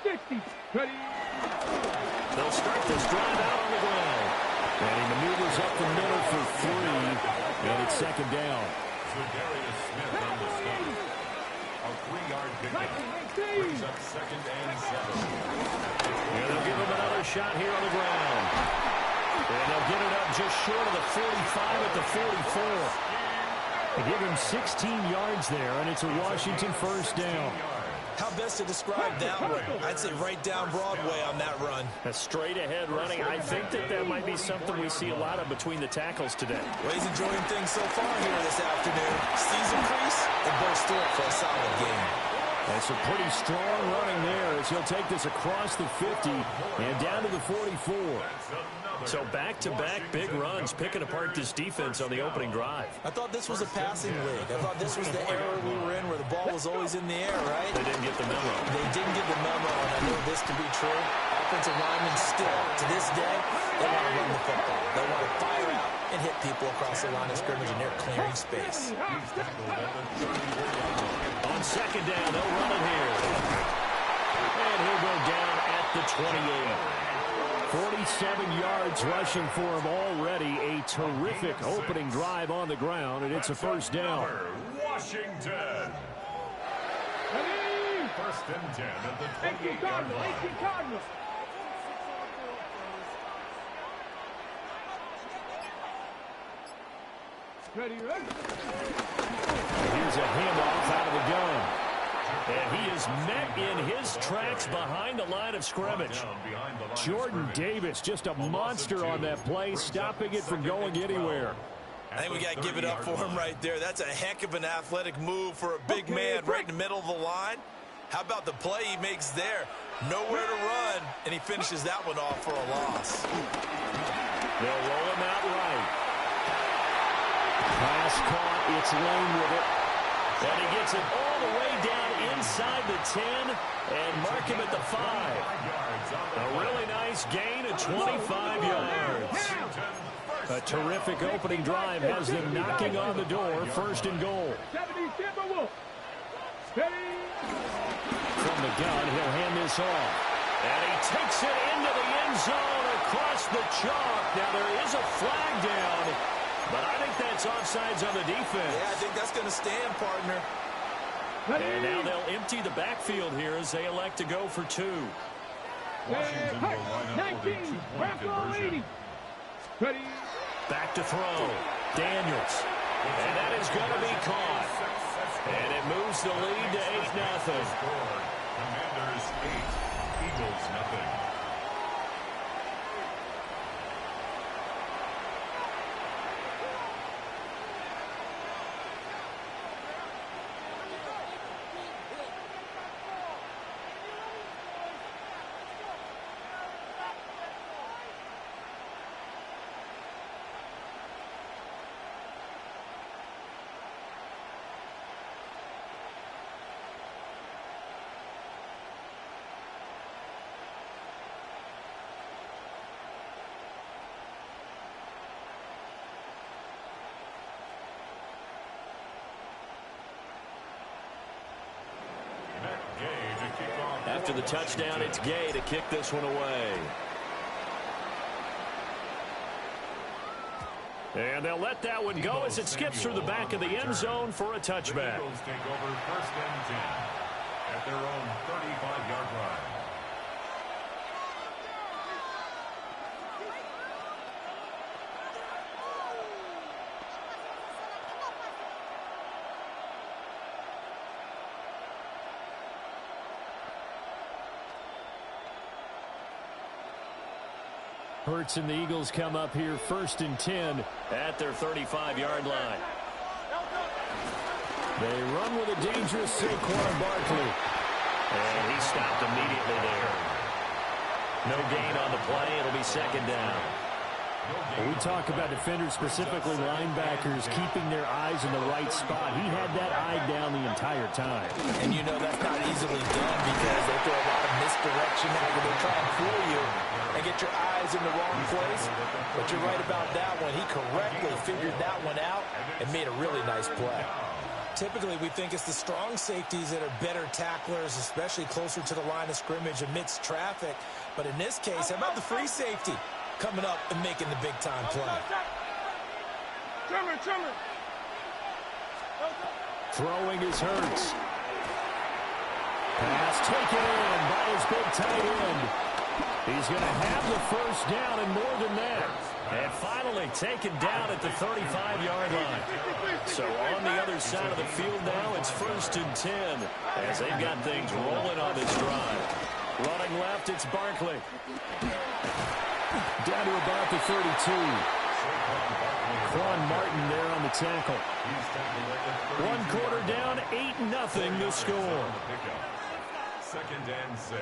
They'll start this drive out on the ground. And he maneuvers up the middle for 3. And it's second down. Smith on the stop. A 3-yard pickup. Brings up 2nd and 7. And they'll give him another shot here on the ground. And they'll get it up just short of the 45 at the 44. They give him 16 yards there, and it's a Washington first down. How best to describe that one? I'd say right down Broadway on that run. A straight-ahead running. I think that might be something we see a lot of between the tackles today. Well, he's enjoying things so far here this afternoon. Season crease, and burst through it for a solid game. That's a pretty strong running there as he'll take this across the 50 and down to the 44. So back-to-back big runs picking apart this defense on the opening drive. I thought this was a passing league. I thought this was the era we were in where the ball was always in the air, right? They didn't get the memo. They didn't get the memo, and I know this to be true. Offensive linemen still, to this day, they want to run the football. They want to fire out and hit people across the line of scrimmage, and they're clearing space. On second down, they'll run it here. And he'll go down at the 28. 47 yards rushing for him already. A terrific opening drive on the ground, and it's a first down. Washington. First and 10 at the 28-yard line. Here's a handoff out of the gun. And he is met in his tracks behind the line of scrimmage. Jordan Davis, just a monster on that play, stopping it from going anywhere. I think we got to give it up for him right there. That's a heck of an athletic move for a big man right in the middle of the line. How about the play he makes there? Nowhere to run, and he finishes that one off for a loss. They'll roll him out right. Pass caught. It's Lane with it. And he gets it all the way down inside the 10 and mark him at the 5. A really nice gain of 25 yards. A terrific opening drive has them knocking on the door. First and goal. From the gun, he'll hand this off. And he takes it into the end zone across the chalk. Now there is a flag down, but I think that's offsides on the defense. Yeah, I think that's going to stand, partner. And now they'll empty the backfield here as they elect to go for 2. Washington will line up with a 2-point conversion. Back to throw. Daniels. And that is going to be caught. And it moves the lead to 8-0. Commanders 8, Eagles 0. After the touchdown, it's Gay to kick this one away. And they'll let that one go as it skips through the back of the end zone for a touchback. The Eagles take over first and 10 at their own 35-yard line. Hurts and the Eagles come up here first and 10 at their 35-yard line. They run with a dangerous Saquon Barkley. And he stopped immediately there. No gain on the play. It'll be second down. When we talk about defenders, specifically linebackers, keeping their eyes in the right spot. He had that eye down the entire time. And you know that's not easily done because they throw a lot of misdirection at you. They try and fool you and get your eyes in the wrong place. But you're right about that one. He correctly figured that one out and made a really nice play. Typically, we think it's the strong safeties that are better tacklers, especially closer to the line of scrimmage amidst traffic. But in this case, how about the free safety coming up and making the big-time play? Throwing is Hurts. Pass taken in by his big tight end. He's going to have the first down and more than that. And finally taken down at the 35-yard line. So on the other side of the field now, it's 1st and 10 as they've got things rolling on this drive. Running left, it's Barkley. Down to about the 32. Quan Martin there on the tackle. 1 quarter down, 8-0 the score. 2nd and 6.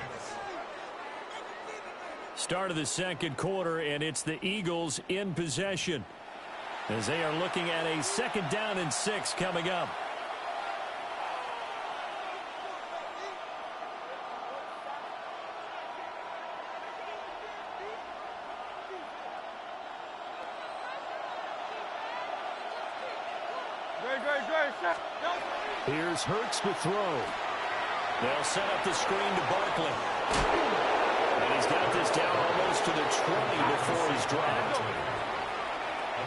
Start of the 2nd quarter, and it's the Eagles in possession as they are looking at a 2nd down and 6 coming up. Here's Hurts to throw. They'll set up the screen to Barkley. And he's got this down almost to the 20 before he's dropped. A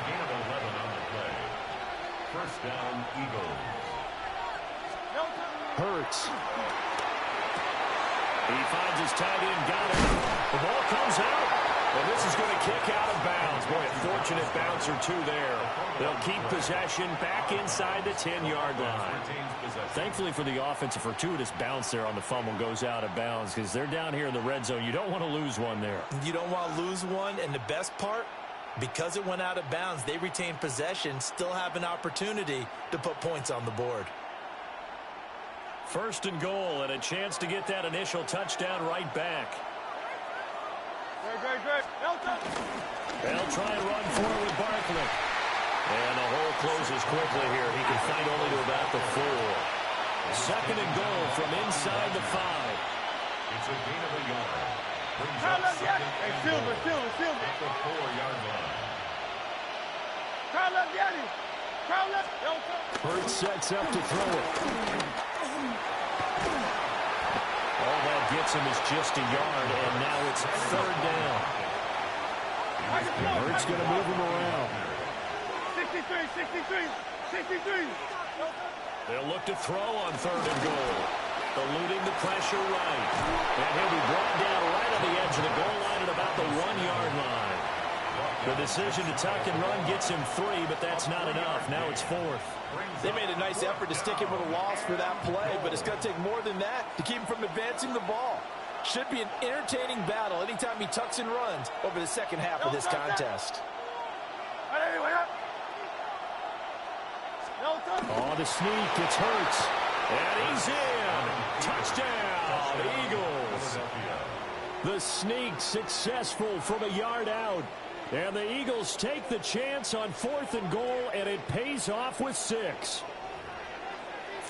gain of 11 on the play. 1st down, Eagles. Hurts. He finds his tight end, got it. The ball comes out. And this is going to kick out of bounds. Boy, a fortunate bounce or two there. They'll keep possession back inside the 10-yard line. Thankfully for the offense, a fortuitous bounce there on the fumble goes out of bounds because they're down here in the red zone. You don't want to lose one there. You don't want to lose one, and the best part, because it went out of bounds, they retain possession, still have an opportunity to put points on the board. 1st and goal, and a chance to get that initial touchdown right back. They'll try and run forward with Barkley. And the hole closes quickly here. He can find only to about the 4. 2nd and goal from inside the 5. It's a gain of a yard. Brings up 2nd and goal at the 4-yard line. Hurts sets up to throw it. All that gets him is just a yard, and now it's 3rd down. Hurts going to move him around. 63. They'll look to throw on 3rd and goal. Eluding the pressure right. And he'll be brought down right on the edge of the goal line at about the 1-yard line. The decision to tuck and run gets him 3, but that's not enough. Now it's 4th. They made a nice effort to stick him with a loss for that play, but it's going to take more than that to keep him from advancing the ball. Should be an entertaining battle anytime he tucks and runs over the 2nd half of this contest. Oh, the sneak, it's Hurts. And he's in. Touchdown, Eagles. The sneak successful from a yard out. And the Eagles take the chance on 4th and goal, and it pays off with 6.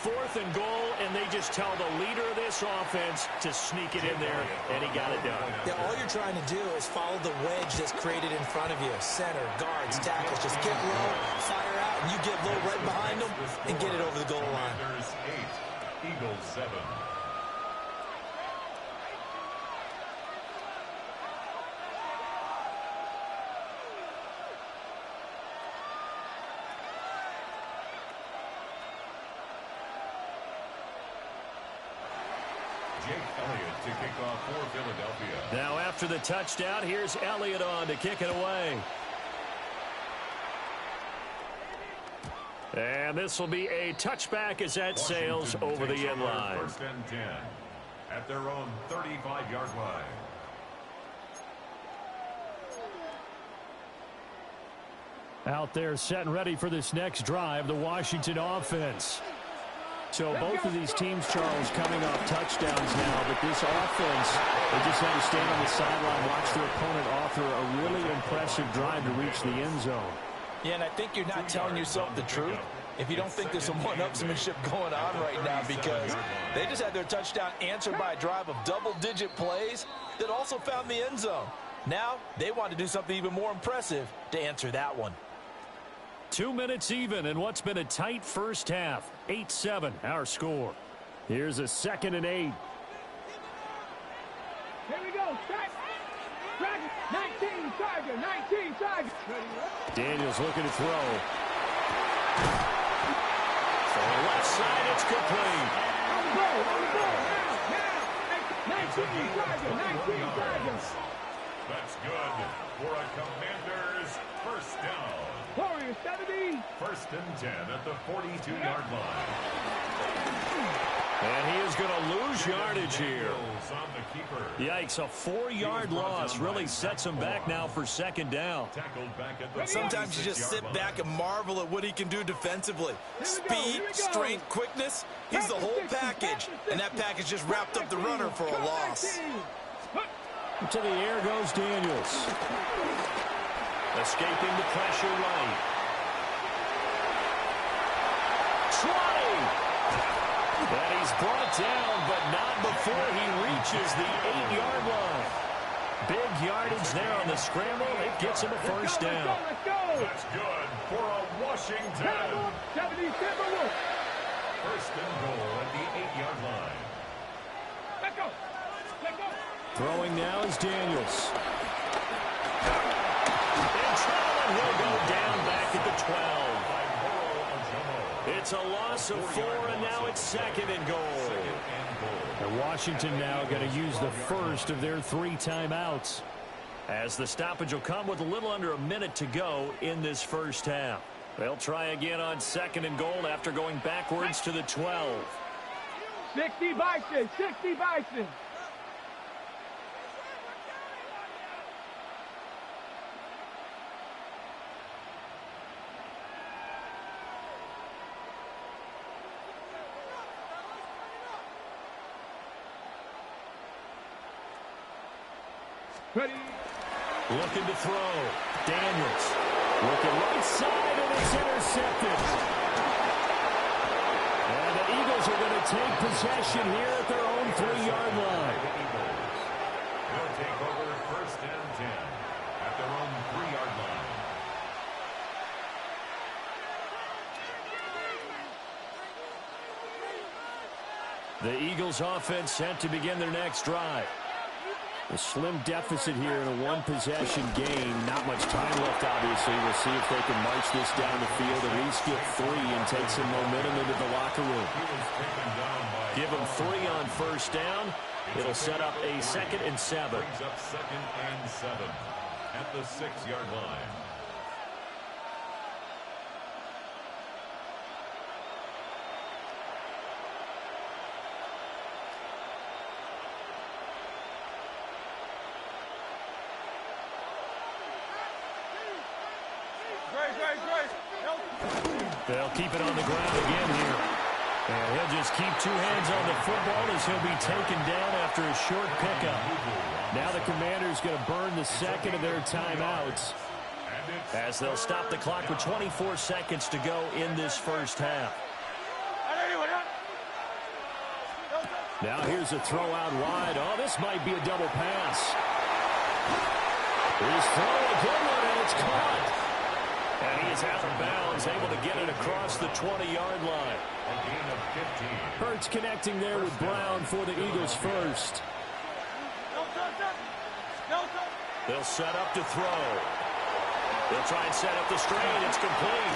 4th and goal, and they just tell the leader of this offense to sneak it in there, and he got it done. Yeah, all you're trying to do is follow the wedge that's created in front of you. Center, guards, tackles, just get low, fire out, and you get low right behind them and get it over the goal line. Commanders 8, Eagles 7. Jake Elliott to kick off for Philadelphia. Now after the touchdown, here's Elliott on to kick it away. And this will be a touchback as that sails over the end line. 1st and 10 at their own 35-yard line. Out there set and ready for this next drive, the Washington offense. So both of these teams, Charles, coming off touchdowns now, but this offense, they just had to stand on the sideline, watch their opponent offer a really impressive drive to reach the end zone. Yeah, and I think you're not telling yourself the truth if you don't think there's some one-upsmanship going on right now, because they just had their touchdown answered by a drive of double-digit plays that also found the end zone. Now they want to do something even more impressive to answer that one. 2 minutes even in what's been a tight first half. 8-7, our score. Here's a 2nd and 8. Here we go. Track 19, Tiger. 19, Tiger. Daniels looking to throw. For the left side, it's complete. On the ball. Now. 19, Tiger. 19, Tiger. That's good for a Commanders first down. Warriors 70. 1st and 10 at the 42-yard line. And he is going to lose yardage here. On the keeper. Yikes, a 4-yard loss really sets him back now for 2nd down. Tackled back at the Sometimes you just sit back and marvel at what he can do defensively. Speed, strength, quickness. He's the whole package. And that package just wrapped up the runner for a loss. To the air goes Daniels. Escaping the pressure right. 20. And he's brought down, but not before he reaches the 8-yard line. Big yardage there on the scramble. It gets him a first down. That's good for a Washington. 1st and goal at the 8-yard line. Let's go. Throwing now is Daniels. And Trollin will go down back at the 12. It's a loss of 4, and now it's 2nd and goal. And Washington now going to use the first of their 3 timeouts, as the stoppage will come with a little under a minute to go in this first half. They'll try again on 2nd and goal after going backwards to the 12. 60 Bison. 60 Bison. Ready. Looking to throw. Daniels. Looking right side, and it's intercepted. And the Eagles are going to take possession here at their own 3-yard line. They'll take over 1st and 10 at their own 3-yard line. The Eagles offense set to begin their next drive. A slim deficit here in a 1-possession game. Not much time left, obviously. We'll see if they can march this down the field, at least get 3 and take some momentum into the locker room. Give them 3 on first down. It'll set up a 2nd and 7. Brings up 2nd and 7 at the 6-yard line. They'll keep it on the ground again here. And he'll just keep 2 hands on the football as he'll be taken down after a short pickup. Now the Commanders going to burn the 2nd of their timeouts, as they'll stop the clock with 24 seconds to go in this first half. Now here's a throw out wide. Oh, this might be a double pass. Here's throw, a good one, and it's caught. And he is out of bounds, able to get it across the 20-yard line. A gain of 15. Hurts connecting there with Brown for the Eagles first. They'll set up to throw. They'll try and set up the screen. It's complete.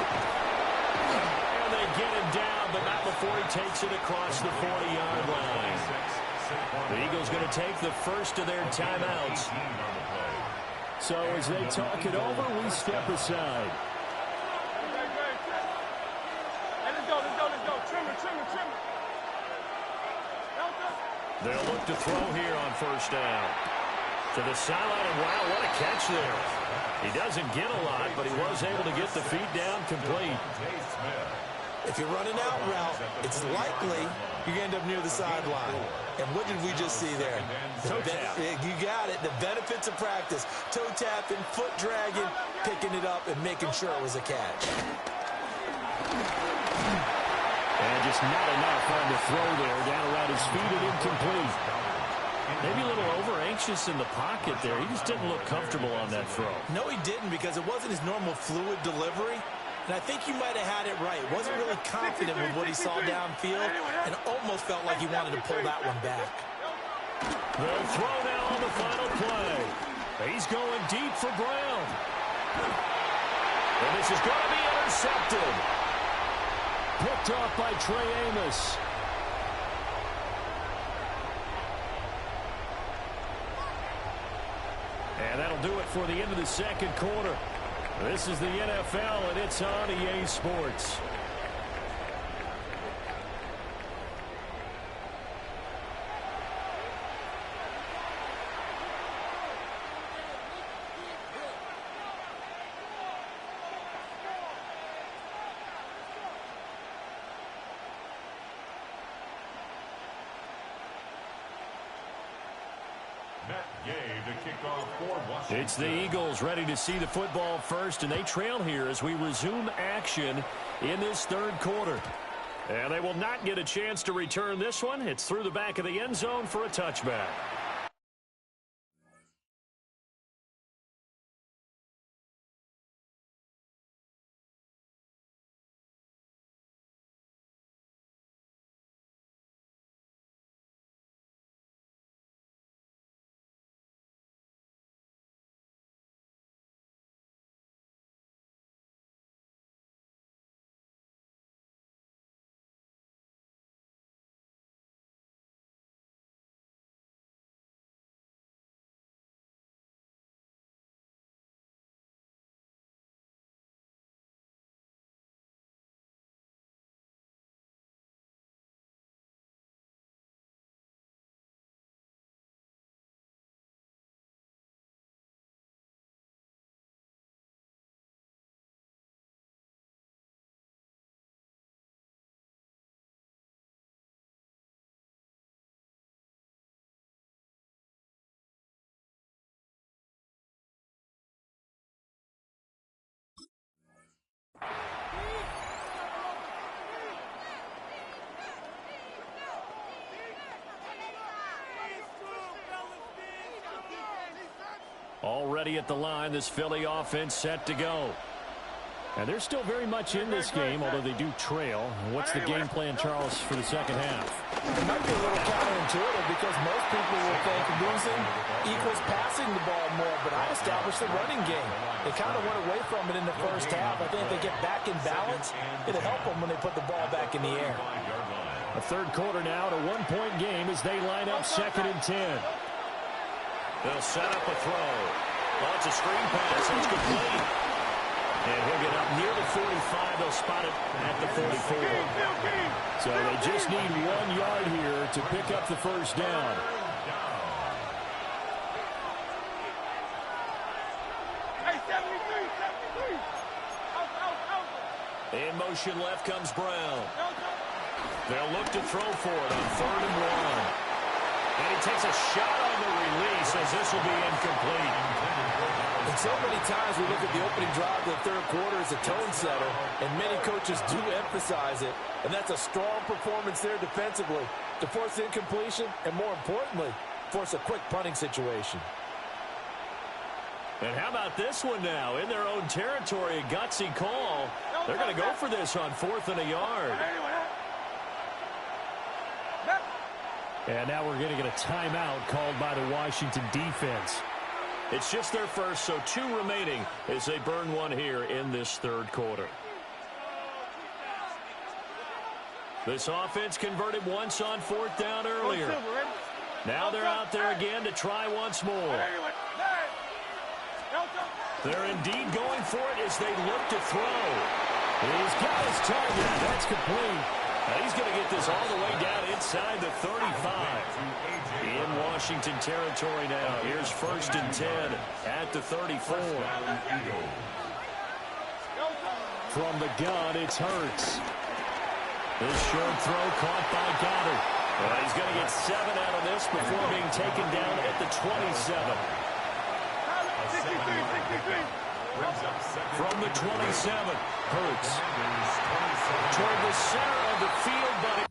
And they get him down, but not before he takes it across the 40-yard line. The Eagles going to take the first of their timeouts. So as they talk it over, we step aside. They'll look to throw here on first down. To the sideline, and wow, what a catch there. He doesn't get a lot, but he was able to get the feet down complete. If you run an out route, it's likely you're going to end up near the sideline. And what did we just see there? Toe tap. You got it. The benefits of practice. Toe tapping, foot dragging, picking it up, and making sure it was a catch. And just not enough on the throw there. Down around his feet and incomplete. Maybe a little over-anxious in the pocket there. He just didn't look comfortable on that throw. No, he didn't, because it wasn't his normal fluid delivery. And I think you might have had it right. Wasn't really confident with what he saw downfield and almost felt like he wanted to pull that one back. The throw now on the final play. He's going deep for Brown. And this is going to be intercepted. Picked off by Trey Amos. And that'll do it for the end of the second quarter. This is the NFL, and it's on EA Sports. It's the Eagles ready to see the football first, and they trail here as we resume action in this third quarter. And they will not get a chance to return this one. It's through the back of the end zone for a touchback. Already at the line, this Philly offense set to go. And they're still very much in this game, although they do trail. What's the game plan, Charles, for the second half? It might be a little counterintuitive because most people will think losing equals passing the ball more, but I established the running game. They kind of went away from it in the first half. I think if they get back in balance, it'll help them when they put the ball back in the air. A third quarter now, a one-point game as they line up 2nd and 10. They'll set up a throw. Oh, it's a screen pass. It's complete. And he'll get up near the 45. They'll spot it at the 44. So they just need 1 yard here to pick up the first down. In motion left comes Brown. They'll look to throw for it on 3rd and 1. And he takes a shot on the release as this will be incomplete. And so many times we look at the opening drive of the third quarter as a tone setter, and many coaches do emphasize it. And that's a strong performance there defensively to force incompletion and, more importantly, force a quick punting situation. And how about this one now? In their own territory, a gutsy call. They're going to go for this on 4th and a yard. And now we're going to get a timeout called by the Washington defense. It's just their first, so 2 remaining as they burn one here in this third quarter. This offense converted once on 4th down earlier. Now they're out there again to try once more. They're indeed going for it as they look to throw. He's got his target. That's complete. He's going to get this all the way down inside the 35. In Washington territory now. Here's 1st and 10 at the 34. From the gun, it's Hurts. This short throw caught by Goddard. Well, he's going to get 7 out of this before being taken down at the 27. From the 27, Hurts toward the center of the field, but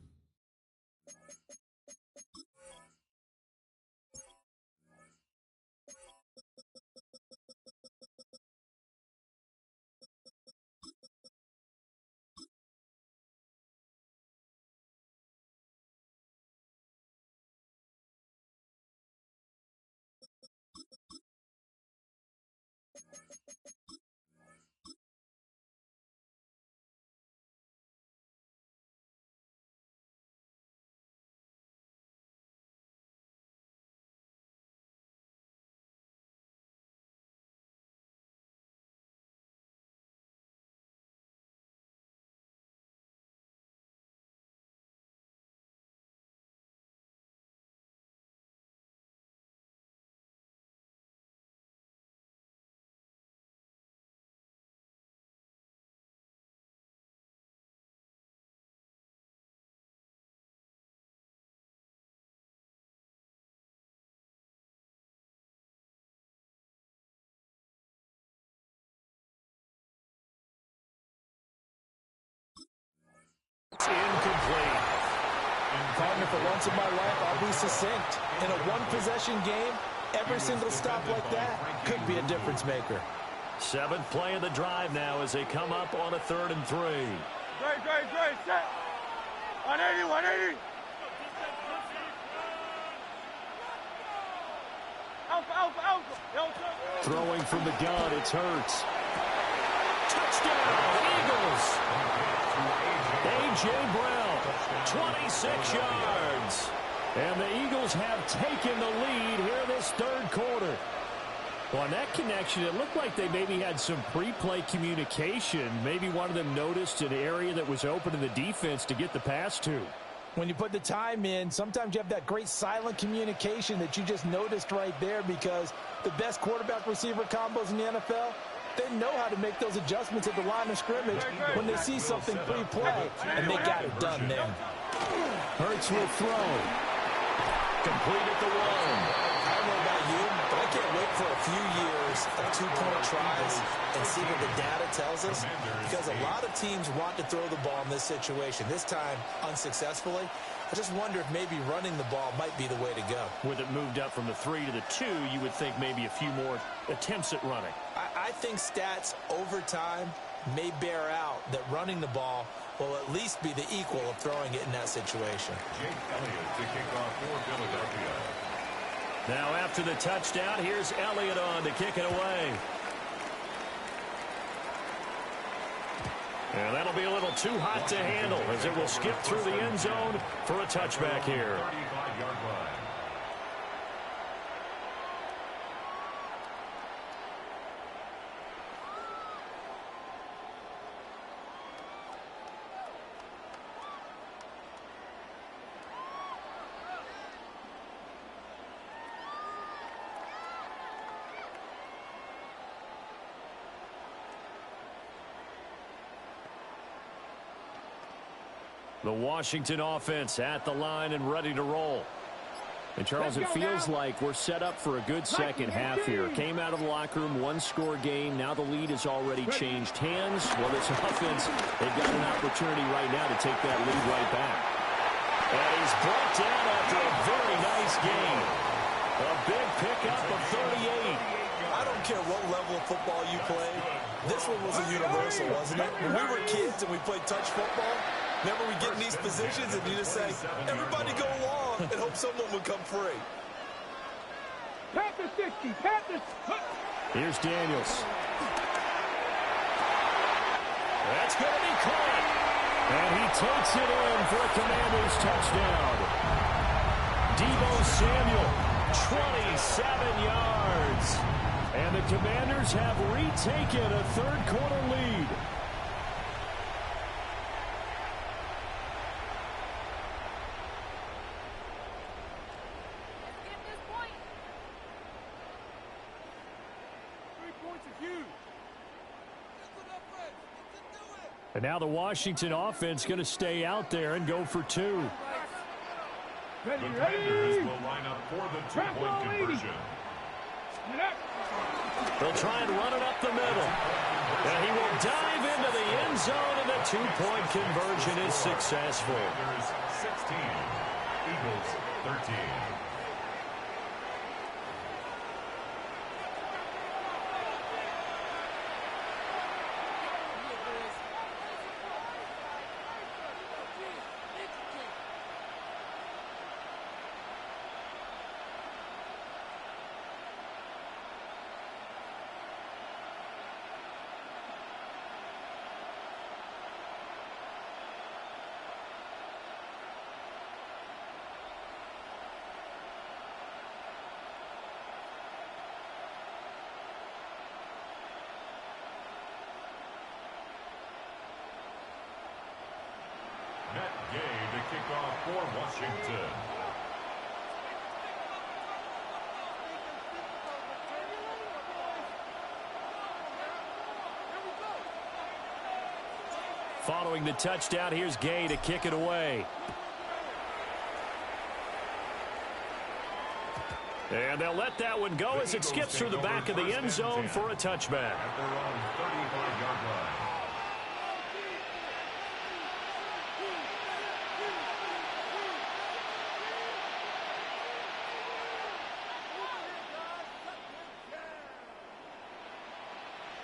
It's incomplete. Partner, for once in my life, I'll be succinct. In a one-possession game, every single stop like that could be a difference maker. 7th play of the drive now as they come up on a 3rd and 3. Great, set. 180. Alpha. Throwing from the gun, it's Hurts. Touchdown, Eagles. A.J. Brown, 26 yards. And the Eagles have taken the lead here this 3rd quarter. Well, on that connection, it looked like they maybe had some pre-play communication. Maybe one of them noticed an area that was open in the defense to get the pass to. When you put the time in, sometimes you have that great silent communication that you just noticed right there, because the best quarterback-receiver combos in the NFL, they know how to make those adjustments at the line of scrimmage when they see something pre-play, and they got it done there. Hurts will throw. Complete at the 1. I don't know about you, but I can't wait for a few years of two-point tries and see what the data tells us, because a lot of teams want to throw the ball in this situation. This time, unsuccessfully. I just wonder if maybe running the ball might be the way to go. With it moved up from the 3 to the 2, you would think maybe a few more attempts at running. I think stats over time may bear out that running the ball will at least be the equal of throwing it in that situation. Jake Elliott to kick off for Philadelphia. Now after the touchdown, here's Elliott on to kick it away. And that'll be a little too hot to handle as it will skip through the end zone for a touchback here. 35-yard line. The Washington offense at the line and ready to roll. And, Charles, it feels like we're set up for a good second half here. Came out of the locker room, one-score game. Now the lead has already changed hands. Well, this offense, they've got an opportunity right now to take that lead right back. And he's brought down after a very nice game. A big pickup of 38. I don't care what level of football you play. This one was a universal, wasn't it? When we were kids and we played touch football, remember we get in these positions and you just say, everybody go along, and hope someone would come free. Panthers 60, Panthers. Here's Daniels. That's going to be caught. And he takes it in for a Commanders touchdown. Deebo Samuel, 27 yards. And the Commanders have retaken a 3rd quarter lead. And now the Washington offense going to stay out there and go for 2. The Commanders will line up for the two-point conversion. They'll try and run it up the middle. And he will dive into the end zone, and the two-point conversion is successful. Commanders 16, Eagles 13. Matt Gay to kick off for Washington. Following the touchdown, here's Gay to kick it away. And they'll let that one go as it skips through the back of the end zone for a touchback. At their own 35-yard line.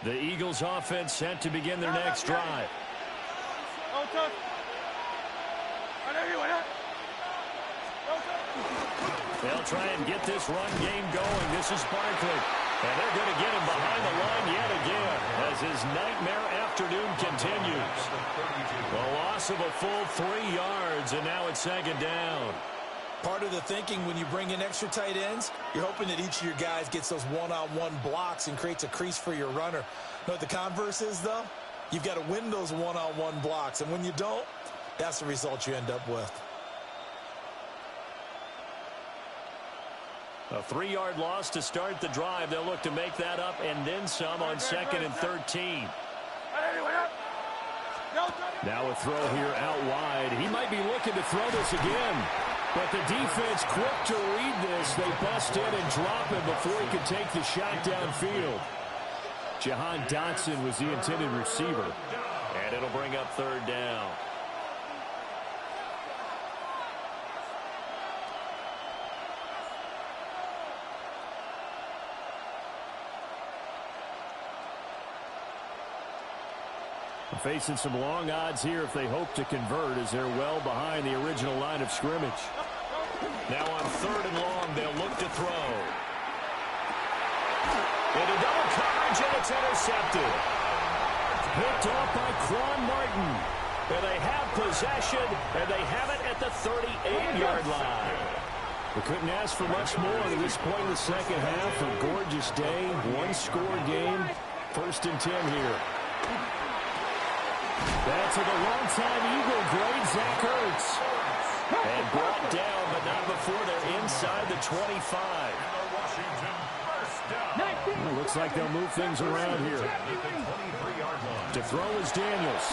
The Eagles offense set to begin their next drive. They'll try and get this run game going. This is Barkley. And they're going to get him behind the line yet again as his nightmare afternoon continues. The loss of a full 3 yards, and now it's second down. Part of the thinking when you bring in extra tight ends, you're hoping that each of your guys gets those one-on-one blocks and creates a crease for your runner. You know what the converse is, though? You've got to win those one-on-one blocks, and when you don't, that's the result you end up with. A 3-yard loss to start the drive. They'll look to make that up and then some on 2nd and 13. Now a throw here out wide. He might be looking to throw this again. But the defense quick to read this. They bust in and drop him before he could take the shot downfield. Jahan Dotson was the intended receiver. And it'll bring up 3rd down. Facing some long odds here if they hope to convert, as they're well behind the original line of scrimmage. Now on 3rd and long, they'll look to throw. Into double coverage, and it's intercepted. Picked off by Quan Martin. And they have possession, and they have it at the 38-yard line. We couldn't ask for much more to this point in the second half. A gorgeous day, one-score game. 1st and 10 here. That's to the long-time Eagle, great Zach Ertz. And brought down, but not before they're inside the 25. Well, looks like they'll move things around here. To throw is Daniels.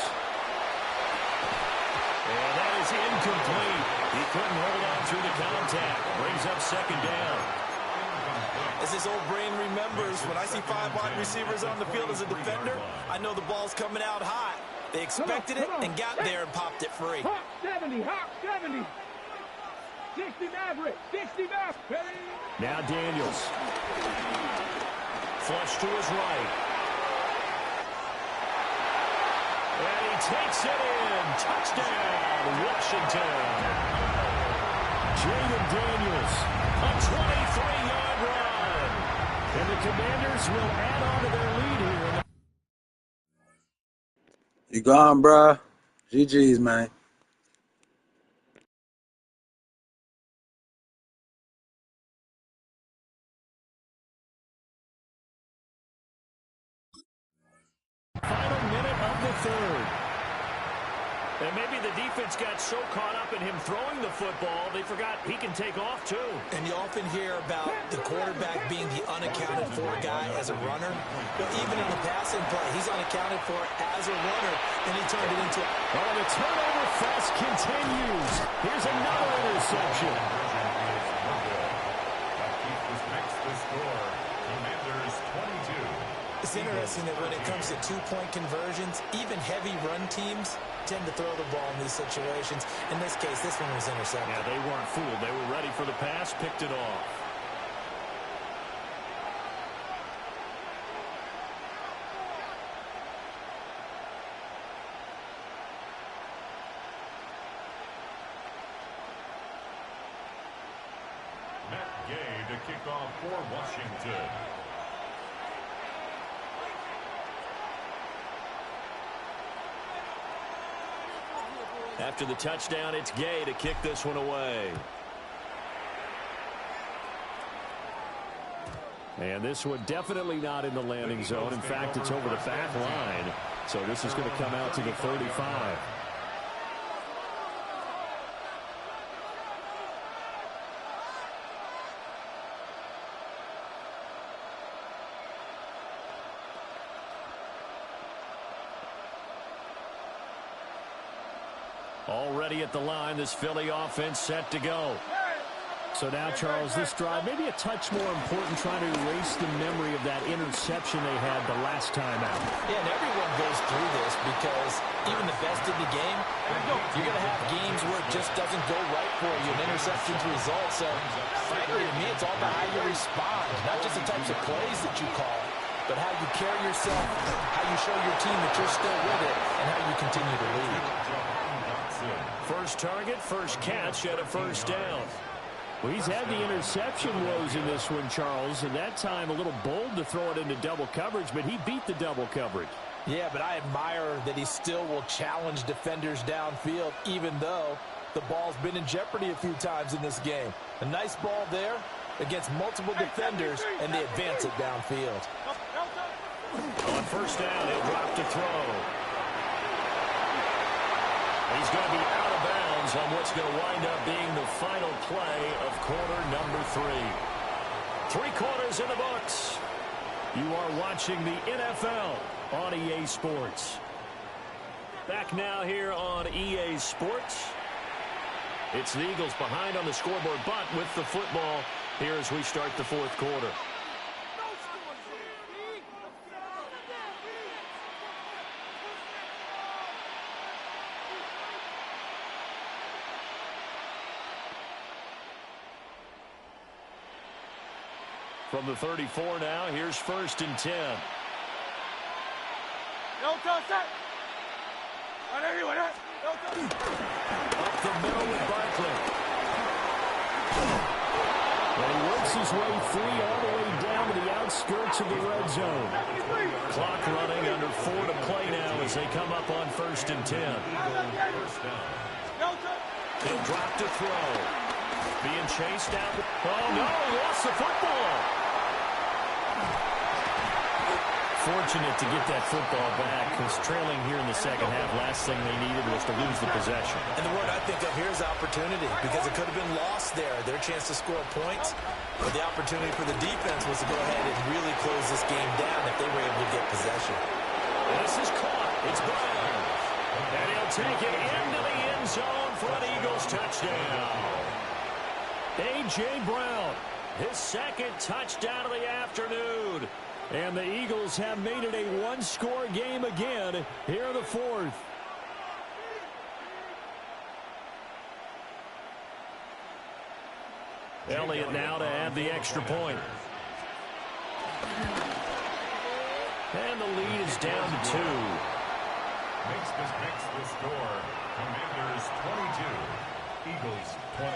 And that is incomplete. He couldn't hold on through the contact. Brings up 2nd down. As his old brain remembers, when I see 5 wide receivers on the field as a defender, I know the ball's coming out hot. They expected it and got there and popped it free. Hawk 70, Hawk 70. 60 Maverick, 60 Maverick. Now Daniels. Flush to his right. And he takes it in. Touchdown, Washington. Jaden Daniels, a 23-yard run. And the Commanders will add on to their lead here. You gone, bruh. GG's, man. Final minute of the 3rd. And maybe the defense got so caught up in him throwing the football, they forgot he can take off, too. And you often hear about the quarterback being the unaccounted for guy as a runner. But even in the passing play, he's unaccounted for as a runner, and he turned it into... Oh, the turnover fest continues. Here's another interception. It's interesting that when it comes to 2-point conversions, even heavy run teams tend to throw the ball in these situations. In this case, this one was intercepted. Yeah, they weren't fooled. They were ready for the pass, picked it off. Matt Gay to kick off for Washington. After the touchdown, it's Gay to kick this one away. And this one definitely not in the landing zone. In fact, it's over the back line. So this is going to come out to the 35. Already at the line, this Philly offense set to go. So now, Charles, this drive maybe a touch more important, trying to erase the memory of that interception they had the last time out. Yeah, and everyone goes through this because even the best in the game, you're going to have games where it just doesn't go right for you, and interceptions result. So, frankly, to me, it's all about how you respond, not just the types of plays that you call, but how you carry yourself, how you show your team that you're still with it, and how you continue to lead. First target, first catch, and a first down. Well, he's had the interception woes in this one, Charles, and that time a little bold to throw it into double coverage, but he beat the double coverage. Yeah, but I admire that he still will challenge defenders downfield, even though the ball's been in jeopardy a few times in this game. A nice ball there against multiple defenders, and they advance it downfield. On first down, he'll drop to throw. He's going to be out of bounds on what's going to wind up being the final play of quarter number 3. 3 quarters in the books. You are watching the NFL on EA Sports. Back now here on EA Sports. It's the Eagles behind on the scoreboard, but with the football here as we start the 4th quarter. From the 34 now, here's 1st and 10. Up the middle with Barkley. And he works his way free all the way down to the outskirts of the red zone. Clock running, under 4 to play now as they come up on 1st and 10. He'll drop to throw. Being chased out. Oh, no, he lost the football. Fortunate to get that football back, because trailing here in the second half, last thing they needed was to lose the possession. And the word I think of here is opportunity, because it could have been lost there. Their chance to score points, but the opportunity for the defense was to go ahead and really close this game down if they were able to get possession. This is caught. It's Brown. And he'll take it into the end zone for an Eagles touchdown. A.J. Brown, his 2nd touchdown of the afternoon. And the Eagles have made it a 1-score game again here in the 4th. Elliott now to add the extra point. And the lead is down to 2. Makes the score. Commanders 22, Eagles 20.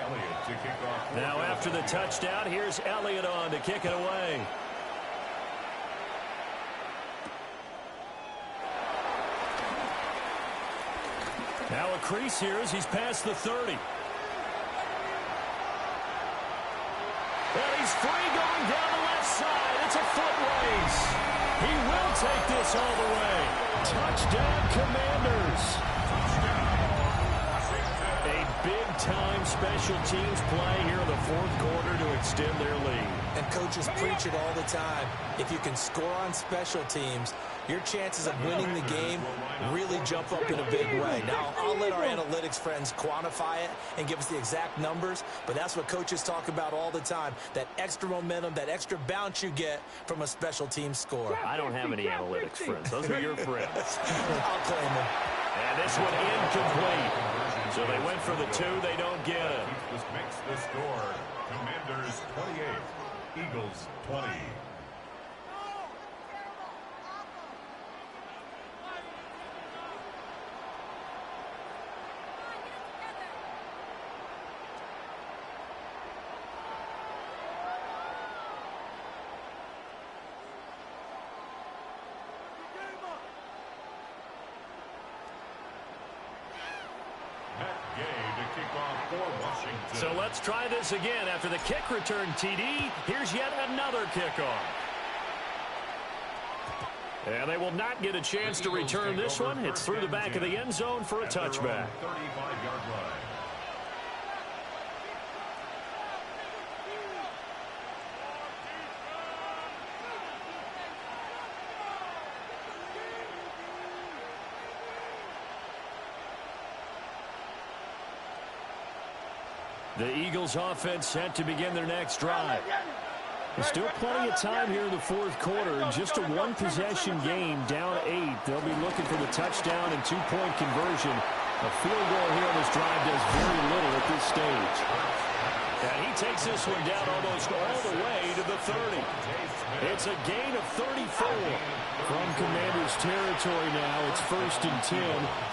Elliott to kick off. Now after the touchdown, here's Elliott on to kick it away. Now a crease here as he's past the 30. And he's free going down the left side. It's a foot race. He will take this all the way. Touchdown, Commanders. Big-time special teams play here in the 4th quarter to extend their lead. And coaches preach it all the time. If you can score on special teams, your chances of winning the game really jump up in a big way. Now, I'll let our analytics friends quantify it and give us the exact numbers, but that's what coaches talk about all the time, that extra momentum, that extra bounce you get from a special team score. I don't have any analytics friends. Those are your friends. I'll claim them. And this one incomplete. So they went for the 2. They don't get it. This makes the score. Commanders 28, Eagles 20. So let's try this again. After the kick return TD, here's yet another kickoff. And they will not get a chance to return this one. It's through the back of the end zone for a touchback. 35-yard line. The Eagles offense set to begin their next drive. There's still plenty of time here in the fourth quarter. Just a one-possession game, down 8. They'll be looking for the touchdown and two-point conversion. A field goal here on this drive does very little at this stage. And he takes this one down almost all the way to the 30. It's a gain of 34. From Commanders territory now, it's 1st and 10,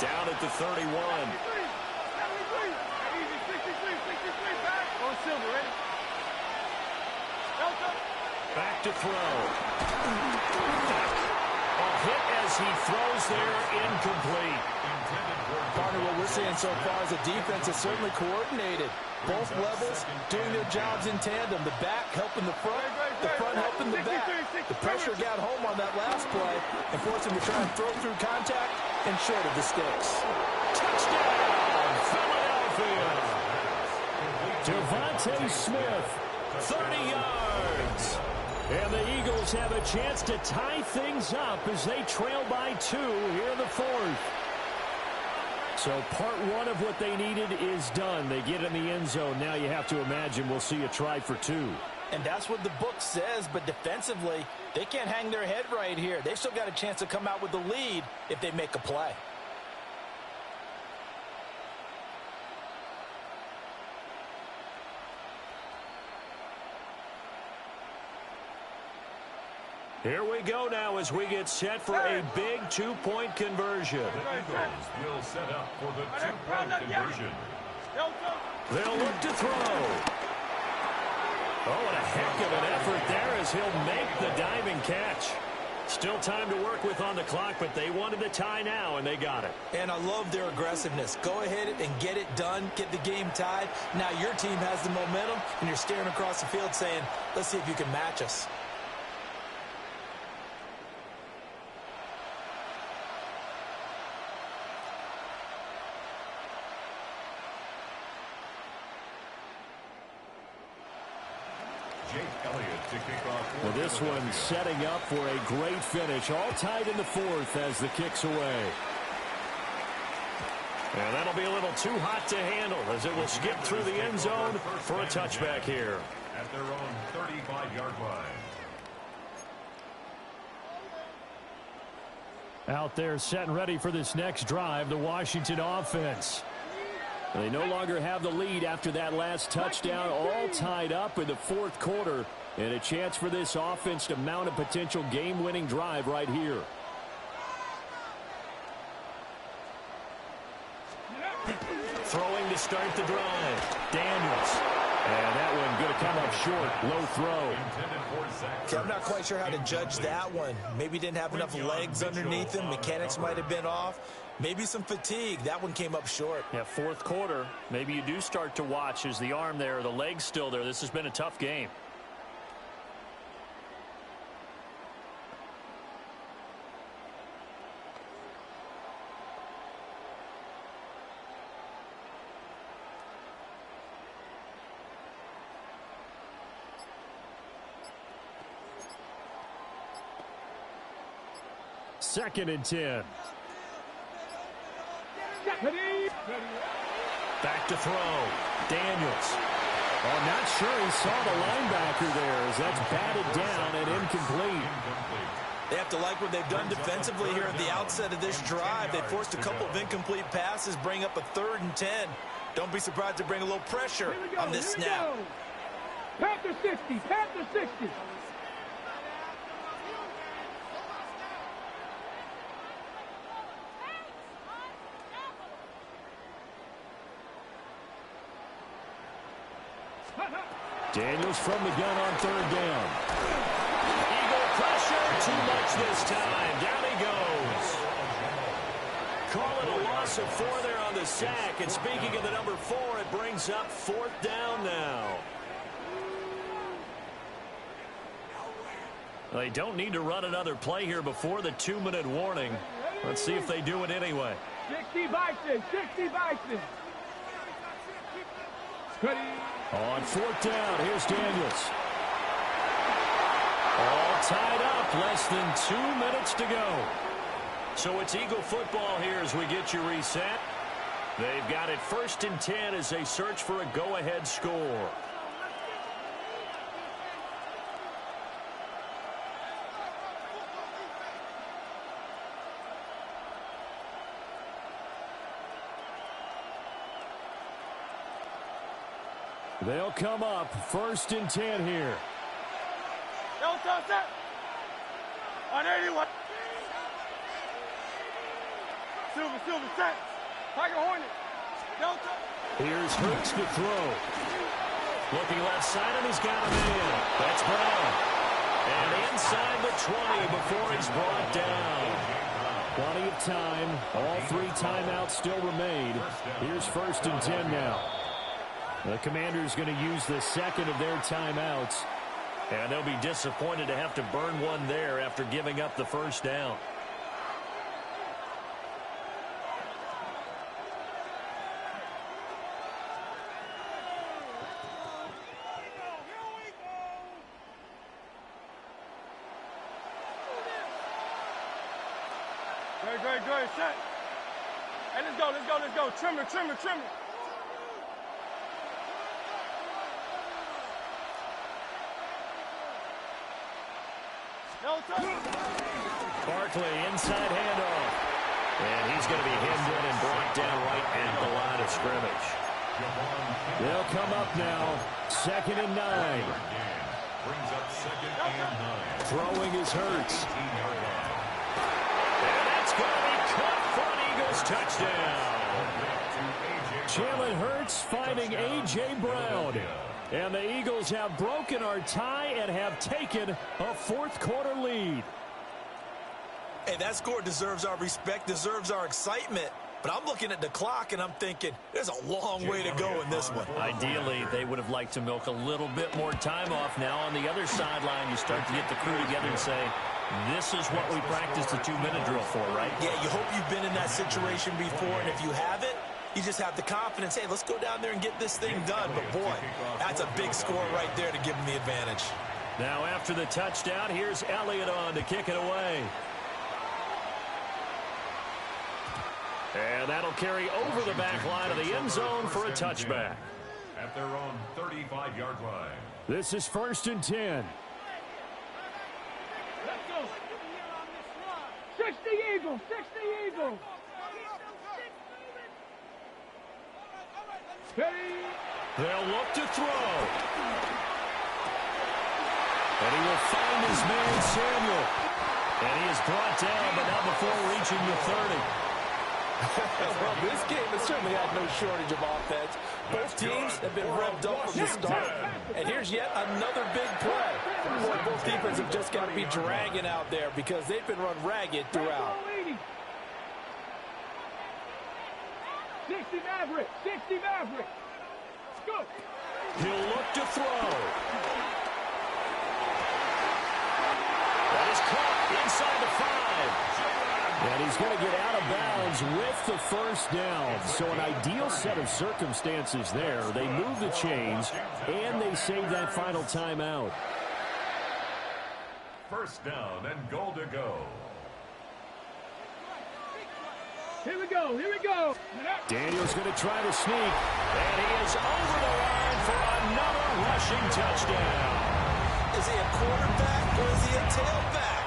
down at the 31. Back to throw. A hit as he throws there, incomplete. Partner, what we're seeing so far is the defense is certainly coordinated. Both levels doing their jobs in tandem. The back helping the front helping the back. The pressure got home on that last play and forced him to try and throw through contact and short of the sticks. Touchdown, Philadelphia. Devontae Smith, 30 yards. And the Eagles have a chance to tie things up as they trail by 2 here in the fourth. So part one of what they needed is done. They get in the end zone. Now you have to imagine we'll see a try for 2. And that's what the book says, but defensively, they can't hang their head right here. They've still got a chance to come out with the lead if they make a play. Here we go now as we get set for a big two-point conversion. The Eagles will set up for the two-point conversion. They'll look to throw. Oh, and a heck of an effort there as he'll make the diving catch. Still time to work with on the clock, but they wanted the tie now, and they got it. And I love their aggressiveness. Go ahead and get it done, get the game tied. Now your team has the momentum, and you're staring across the field saying, let's see if you can match us. Well, this one setting up for a great finish. All tied in the fourth as the kick's away. And that'll be a little too hot to handle as it will skip through the end zone for a touchback here. At their own 35-yard line. Out there set and ready for this next drive, the Washington offense. They no longer have the lead after that last touchdown, all tied up in the fourth quarter, and a chance for this offense to mount a potential game-winning drive right here. Throwing to start the drive, Daniels. And that one going to come up short, low throw. Okay, I'm not quite sure how to judge that one. Maybe didn't have enough legs underneath him. Mechanics might have been off. Maybe some fatigue. That one came up short. Yeah, fourth quarter. Maybe you do start to watch. Is the arm there or the leg's still there? This has been a tough game. Second and 10. Back to throw. Daniels. Oh, not sure he saw the linebacker there as that's batted down and incomplete. They have to like what they've done defensively here at the outset of this drive. They forced a couple of incomplete passes, bring up a 3rd and 10. Don't be surprised to bring a little pressure on this snap. Panther 60, Panther 60. Daniels from the gun on 3rd down. Eagle pressure, too much this time. Down he goes. Call it a loss of 4 there on the sack. And speaking of the number 4, it brings up 4th down now. They don't need to run another play here before the 2-minute warning. Let's see if they do it anyway. 60 Bison, 60 Bison. On 4th down, here's Daniels. All tied up, less than 2 minutes to go. So it's Eagle football here as we get you reset. They've got it 1st and 10 as they search for a go-ahead score. They'll come up 1st and 10 here. Delta set. On 81. Silver set. Tiger Hornet. Delta. Here's Hurts to throw. Looking left side, and he's got him in. That's Brown. And inside the 20 before he's brought down. Plenty of time. All 3 timeouts still remain. Here's 1st and 10 now. The Commanders going to use the 2nd of their timeouts. And they'll be disappointed to have to burn one there after giving up the 1st down. Great, set. Hey, let's go. Trimmer. Barkley, inside handoff. And he's going to be hemmed in and brought down right at the line of scrimmage. They'll come up now. 2nd and 9. Brings up 2nd and 9. Throwing is Hurts. And that's going to be caught for an Eagles touchdown. Jalen Hurts finding A.J. Brown. And the Eagles have broken our tie and have taken a 4th quarter lead. Hey, that score deserves our respect, deserves our excitement. But I'm looking at the clock, and I'm thinking there's a long way to go in this one. Ideally, they would have liked to milk a little bit more time off. Now on the other sideline, you start to get the crew together and say, this is what we practiced the 2-minute drill for, right? Yeah, you hope you've been in that situation before, and if you haven't, you just have the confidence, hey, let's go down there and get this thing done. But, boy, that's a big score right there to give them the advantage. Now after the touchdown, here's Elliott on to kick it away. And that'll carry over the back line of the end zone for a touchback. At their own 35-yard line. This is 1st and 10. Let's go. 60 Eagles. They'll look to throw. And he will find his man, Samuel. And he is brought down, but not before reaching the 30. Well, this game has certainly had no shortage of offense. Both teams have been revved up from the start. And here's yet another big play. Boy, both defenses have just got to be dragging out there because they've been run ragged throughout. 60 Maverick. Let's go. He'll look to throw. That is caught inside the 5. And he's going to get out of bounds with the 1st down. So an ideal set of circumstances there. They move the chains, and they save that final timeout. 1st down and goal to go. Here we go. Daniel's going to try to sneak. And he is over the line for another rushing touchdown. Is he a quarterback or is he a tailback?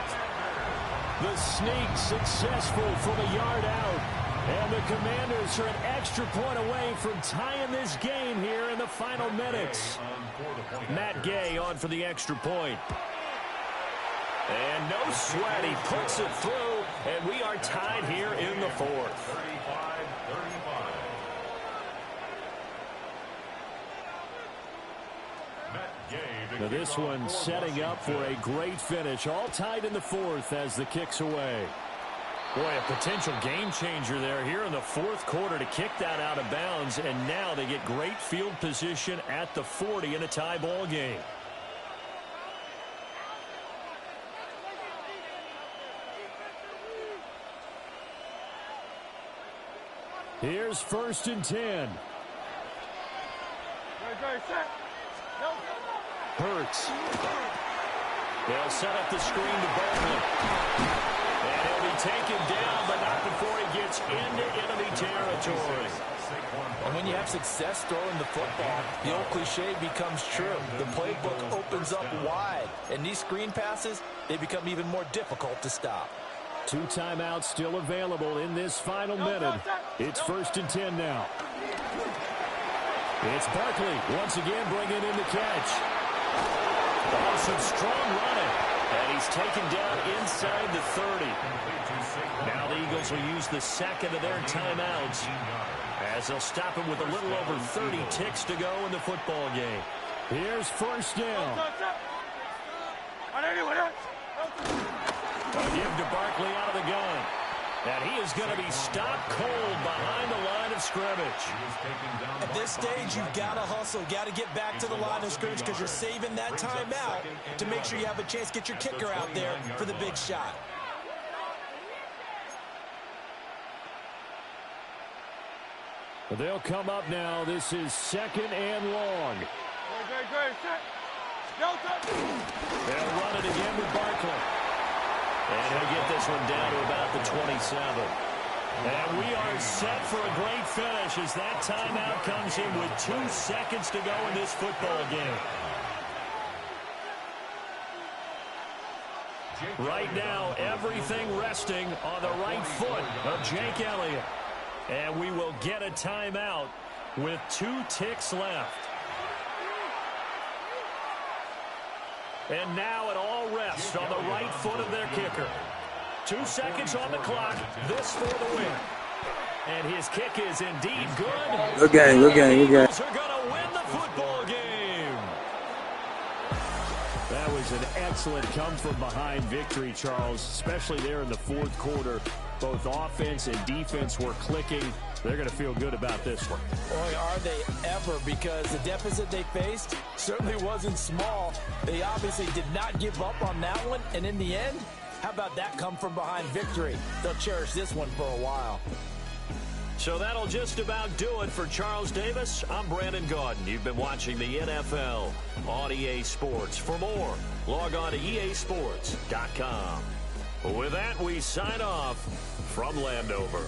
The sneak successful from a yard out. And the Commanders are an extra point away from tying this game here in the final minutes. Matt Gay on for the extra point. And no sweat, he puts it through, and we are tied here in the 4th. 35-35. Now this one setting up for a great finish. All tied in the 4th as the kick's away. Boy, a potential game changer there here in the 4th quarter to kick that out of bounds. And now they get great field position at the 40 in a tie ball game. Here's 1st and 10. Hurts. They'll set up the screen to Barkley. And he'll be taken down, but not before he gets into enemy territory. And when you have success throwing the football, the old cliche becomes true. The playbook opens up wide, and these screen passes, they become even more difficult to stop. 2 timeouts still available in this final minute. It's 1st and 10 now. It's Barkley once again bringing in the catch. Some strong running. And he's taken down inside the 30. Now the Eagles will use the second of their timeouts as they'll stop him with a little over 30 ticks to go in the football game. Here's 1st down. A give to Barkley out of the gun. And he is going to be stopped cold behind the line of scrimmage. At this stage, you've got to hustle. Got to get back to the line of scrimmage because you're saving that timeout to make sure you have a chance to get your kicker out there for the big shot. They'll come up now. This is 2nd and long. They'll run it again with Barkley. And he'll get this one down to about the 27. And we are set for a great finish as that timeout comes in with 2 seconds to go in this football game. Right now, everything resting on the right foot of Jake Elliott. And we will get a timeout with 2 ticks left. And now it all rests on the right foot of their kicker. 2 seconds on the clock. This for the win. And his kick is indeed good. Good game, good game, good game. Eagles are going to win the football game. That was an excellent come-from-behind victory, Charles, especially there in the 4th quarter. Both offense and defense were clicking. They're going to feel good about this one. Boy, are they ever, because the deficit they faced certainly wasn't small. They obviously did not give up on that one, and in the end, how about that come-from-behind victory? They'll cherish this one for a while. So that'll just about do it for Charles Davis. I'm Brandon Gaudin. You've been watching the NFL on EA Sports. For more, log on to easports.com. With that, we sign off from Landover.